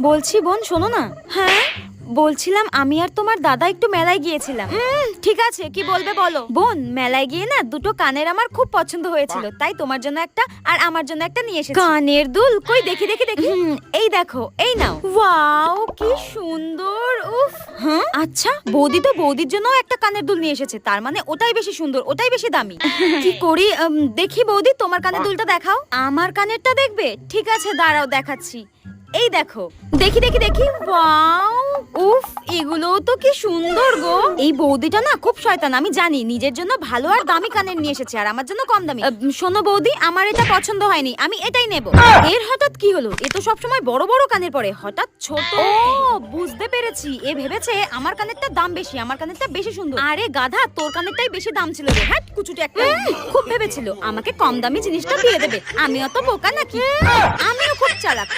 বলছি বোন শোনো না। হ্যাঁ বলছিলাম আমি আর তোমার দাদা একটু মেলায় গিয়েছিলাম। ঠিক আছে কি বলবে বলো। বোন মেলায় গিয়ে না দুটো কানের আমার খুব পছন্দ হয়েছিল, তাই তোমার জন্য একটা আর আমার জন্য একটা নিয়ে এসেছি। কানের দুল কই দেখি দেখি দেখি। এই দেখো, এই নাও। ওয়াও কি সুন্দর। উফ। হ্যাঁ আচ্ছা বৌদি তো বৌদির জন্য একটা কানের দুল নিয়ে এসেছে, তার মানে ওটাই বেশি সুন্দর, ওটাই বেশি দামি। কি করি দেখি বৌদি তোমার কানের দুলটা দেখাও। আমার কানেরটা দেখবে? ঠিক আছে দাঁড়াও দেখাচ্ছি। এই দেখো, দেখি দেখি দেখি। ওয়াও উফ এগুলো তো কি সুন্দর গো। এই বৌদিটা না খুব শয়তান, আমি জানি। নিজের জন্য ভালো আর দামি কানের নিয়ে এসেছে আর আমার জন্য কম দামি। শোনো বৌদি, আমার এটা পছন্দ হয়নি, আমি এটাই নেব। এর হঠাৎ কি হলো? এ তো সবসময় বড় বড় কানের পরে, হঠাৎ ছোট। ও বুঝতে পেরেছি, এ ভেবেছে আমার কানেরটা দাম বেশি, আমার কানেরটা বেশি সুন্দর। আরে গাধা, তোর কানেরটাই বেশি দাম ছিল রে। হ্যাঁ কুচুটে একটা। খুব ভেবেছিল আমাকে কম দামি জিনিসটা দিয়ে দেবে। আমিও তো বোকা নাকি? আমিও খুব চালাক।